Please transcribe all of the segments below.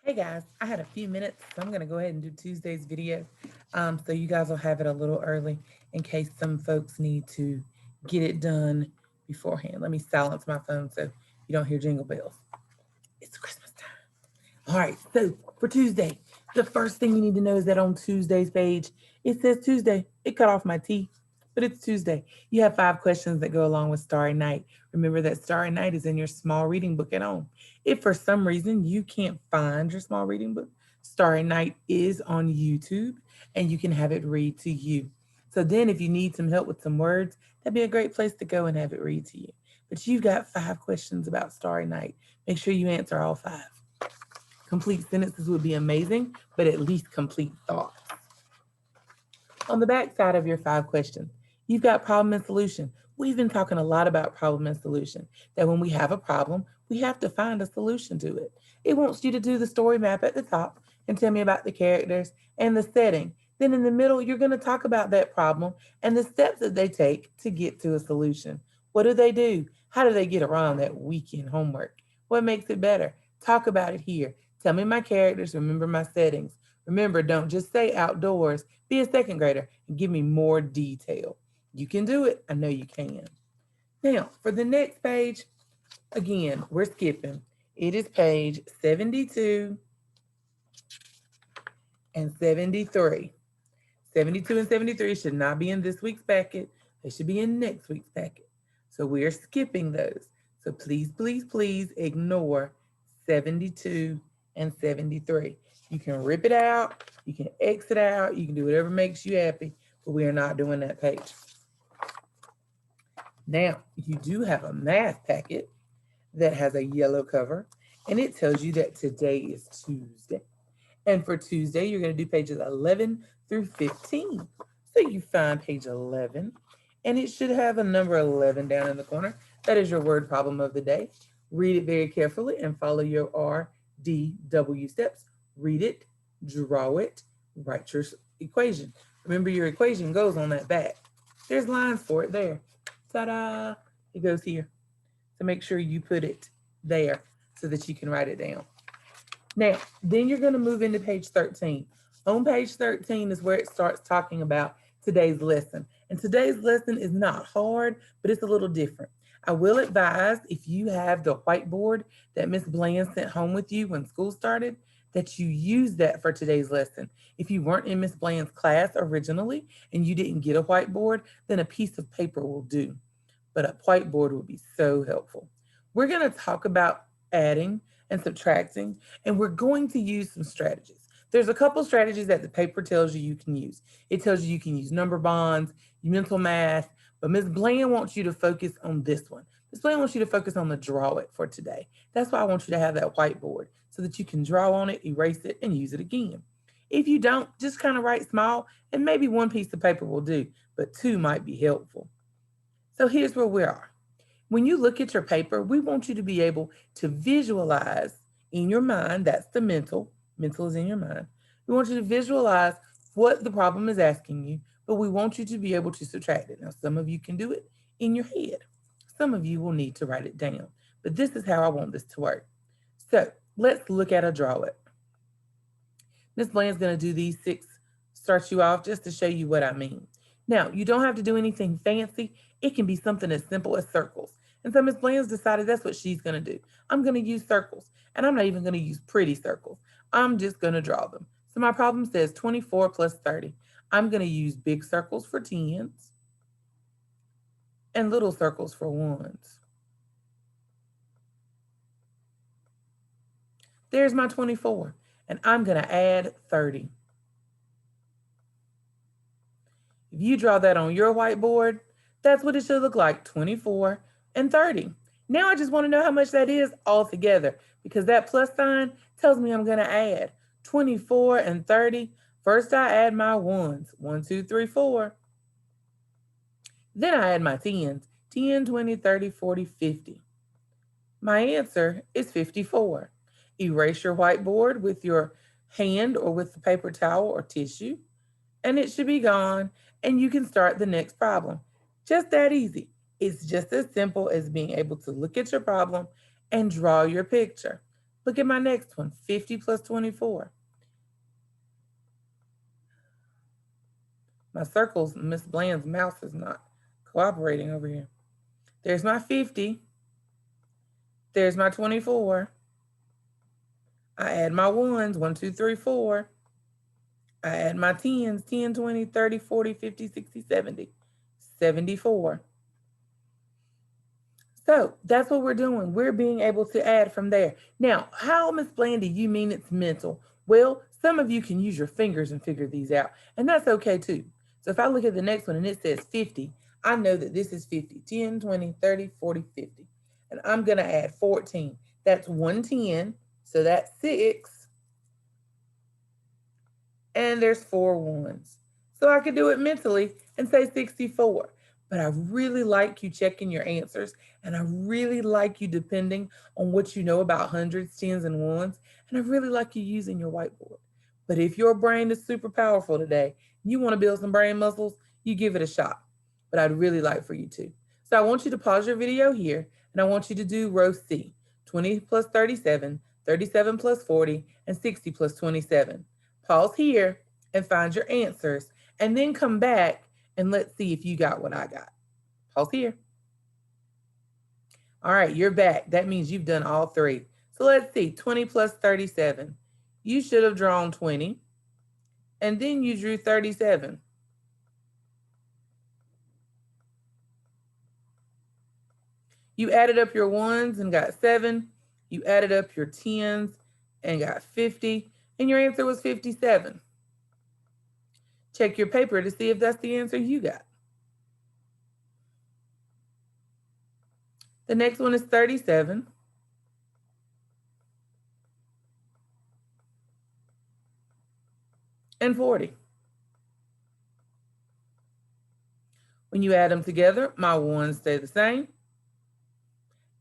Hey guys, I had a few minutes, so I'm gonna go ahead and do Tuesday's video. So you guys will have it a little early in case some folks need to get it done beforehand. Let me silence my phone so you don't hear jingle bells. It's Christmas time. All right, so for Tuesday, the first thing you need to know is that on Tuesday's page, it says Tuesday. It cut off my T, but it's Tuesday. You have 5 questions that go along with Starry Night. Remember that Starry Night is in your small reading book at home. If for some reason you can't find your small reading book, Starry Night is on YouTube and you can have it read to you. So then, if you need some help with some words, that'd be a great place to go and have it read to you. But you've got 5 questions about Starry Night. Make sure you answer all 5. Complete sentences would be amazing, but at least complete thoughts. On the back side of your 5 questions, you've got problem and solution. We've been talking a lot about problem and solution, that when we have a problem, we have to find a solution to it. It wants you to do the story map at the top and tell me about the characters and the setting. Then in the middle, you're going to talk about that problem and the steps that they take to get to a solution. What do they do? How do they get around that weekend homework? What makes it better? Talk about it here. Tell me my characters, remember my settings. Remember, don't just say outdoors. Be a second grader and give me more detail. You can do it. I know you can. Now, for the next page, again, we're skipping. It is page 72 and 73. 72 and 73 should not be in this week's packet. They should be in next week's packet. So we are skipping those. So please, please, please ignore 72 and 73. You can rip it out, you can exit out, you can do whatever makes you happy, but we are not doing that page. Now, you do have a math packet that has a yellow cover, and it tells you that today is Tuesday. And for Tuesday, you're going to do pages 11 through 15. So you find page 11, and it should have a number 11 down in the corner. That is your word problem of the day. Read it very carefully and follow your RDW steps. Read it, draw it, write your equation. Remember, your equation goes on that back. There's lines for it there. Ta-da! It goes here. So make sure you put it there so that you can write it down. Now, then you're going to move into page 13. On page 13 is where it starts talking about today's lesson. And today's lesson is not hard, but it's a little different. I will advise, if you have the whiteboard that Miss Bland sent home with you when school started, that you use that for today's lesson. If you weren't in Miss Bland's class originally and you didn't get a whiteboard, then a piece of paper will do. But a whiteboard would be so helpful. We're going to talk about adding and subtracting, and we're going to use some strategies. There's a couple strategies that the paper tells you can use. It tells you can use number bonds, mental math, but Ms. Bland wants you to focus on this one. Ms. Bland wants you to focus on the draw it for today. That's why I want you to have that whiteboard so that you can draw on it, erase it, and use it again. If you don't, just kind of write small, and maybe one piece of paper will do, but two might be helpful. So here's where we are. When you look at your paper, we want you to be able to visualize in your mind, that's the mental is in your mind. We want you to visualize what the problem is asking you, but we want you to be able to subtract it. Now, some of you can do it in your head. Some of you will need to write it down, but this is how I want this to work. So let's look at a draw it. Miss Bland's going to do these 6, start you off just to show you what I mean. Now, you don't have to do anything fancy. It can be something as simple as circles. And so Miss Bland's decided that's what she's going to do. I'm going to use circles, and I'm not even going to use pretty circles. I'm just going to draw them. So my problem says 24 plus 30. I'm going to use big circles for tens and little circles for ones. There's my 24, and I'm going to add 30. If you draw that on your whiteboard, that's what it should look like, 24 and 30. Now I just want to know how much that is all together because that plus sign tells me I'm going to add 24 and 30. First I add my ones, 1, 2, 3, 4. Then I add my tens, 10, 20, 30, 40, 50. My answer is 54. Erase your whiteboard with your hand or with the paper towel or tissue, and it should be gone, and you can start the next problem. Just that easy. It's just as simple as being able to look at your problem and draw your picture. Look at my next one, 50 plus 24. My circles, Miss Bland's mouse is not cooperating over here. There's my 50. There's my 24. I add my ones, 1, 2, 3, 4. I add my 10s, 10, 20, 30, 40, 50, 60, 70, 74. So that's what we're doing. We're being able to add from there. Now, how, Miss Bland, do you mean it's mental? Well, some of you can use your fingers and figure these out, and that's okay too. So if I look at the next one and it says 50, I know that this is 50, 10, 20, 30, 40, 50. And I'm gonna add 14. That's 110, so that's 6. And there's 4 ones. So I could do it mentally and say 64. But I really like you checking your answers, and I really like you depending on what you know about hundreds, tens, and ones, and I really like you using your whiteboard. But if your brain is super powerful today, you want to build some brain muscles, you give it a shot. But I'd really like for you to. So I want you to pause your video here, and I want you to do row C, 20 plus 37, 37 plus 40, and 60 plus 27. Pause here and find your answers, and then come back and let's see if you got what I got. Pause here. All right, you're back. That means you've done all 3. So let's see, 20 plus 37. You should have drawn 20, and then you drew 37. You added up your ones and got 7. You added up your 10s and got 50, and your answer was 57. Check your paper to see if that's the answer you got. The next one is 37. And 40. When you add them together, my ones stay the same,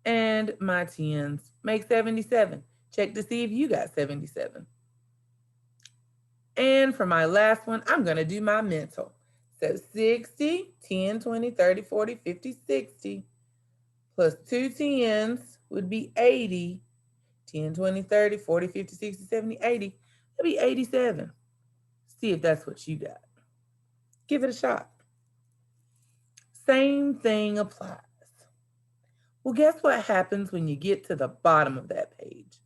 and my 10s make 77. Check to see if you got 77. And for my last one, I'm going to do my mental. So 60, 10, 20, 30, 40, 50, 60, plus 2 10s would be 80. 10, 20, 30, 40, 50, 60, 70, 80. That'd be 87. See if that's what you got. Give it a shot. Same thing applies. Well, guess what happens when you get to the bottom of that page?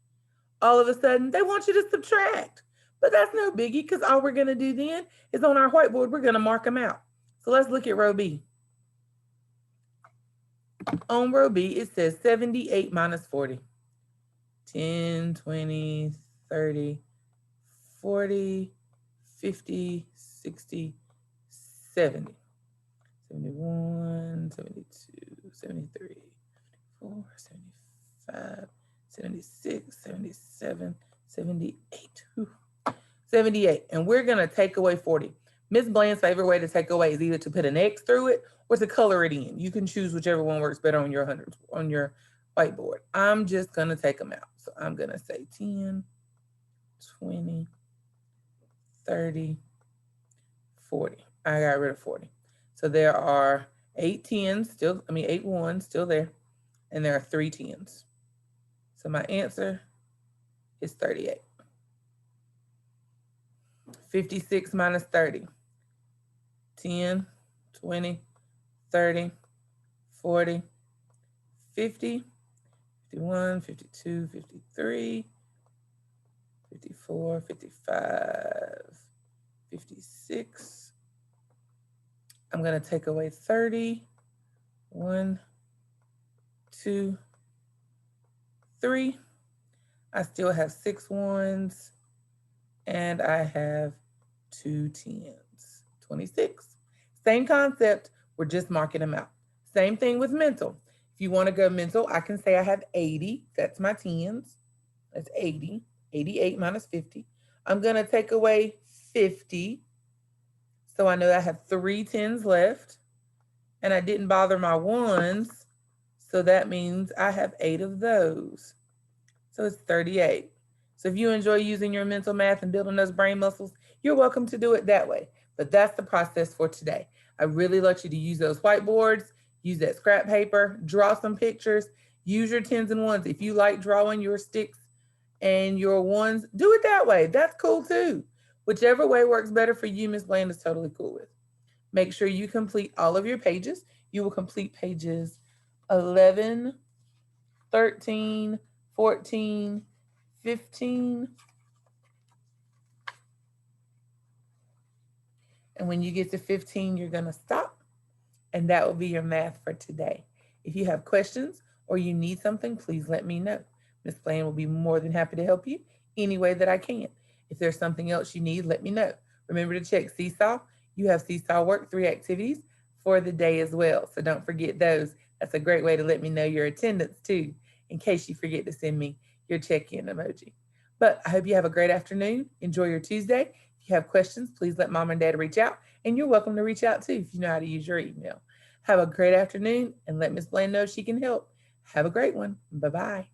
All of a sudden, they want you to subtract. But that's no biggie, because all we're going to do then is on our whiteboard, we're going to mark them out. So let's look at row B. On row B, it says 78 minus 40. 10, 20, 30, 40, 50, 60, 70. 71, 72, 73, 74, 75, 76, 77, 78. 78. And we're going to take away 40. Miss Bland's favorite way to take away is either to put an X through it or to color it in. You can choose whichever one works better on your hundreds, on your whiteboard. I'm just going to take them out. So I'm going to say 10, 20, 30, 40. I got rid of 40. So there are 8 10s still, 8 1s still there, and there are 3 10s. So my answer is 38. 56 minus 30. 10, 20, 30, 40, 50, 51, 52, 53, 54, 55, 56. I'm going to take away 30. 1, 2, 3. I still have 6 ones, and I have 2 10s. 26. Same concept, we're just marking them out. Same thing with mental. If you want to go mental, I can say I have 80. That's my 10s. That's 80. 88 minus 50. I'm going to take away 50. So I know I have 3 10s left. And I didn't bother my ones. So that means I have 8 of those. So it's 38. So if you enjoy using your mental math and building those brain muscles, you're welcome to do it that way. But that's the process for today. I really want you to use those whiteboards, use that scrap paper, draw some pictures, use your 10s and 1s. If you like drawing your sticks and your ones, do it that way. That's cool too. Whichever way works better for you, Miss Bland is totally cool with. Make sure you complete all of your pages. You will complete pages 11, 13, 14, 15. And when you get to 15, you're going to stop. And that will be your math for today. If you have questions or you need something, please let me know. Miss Bland will be more than happy to help you any way that I can. If there's something else you need, let me know. Remember to check Seesaw. You have Seesaw Work 3 activities for the day as well. So don't forget those. That's a great way to let me know your attendance too, in case you forget to send me your check-in emoji. But I hope you have a great afternoon. Enjoy your Tuesday. If you have questions, please let mom and dad reach out. And you're welcome to reach out too if you know how to use your email. Have a great afternoon and let Miss Bland know she can help. Have a great one. Bye-bye.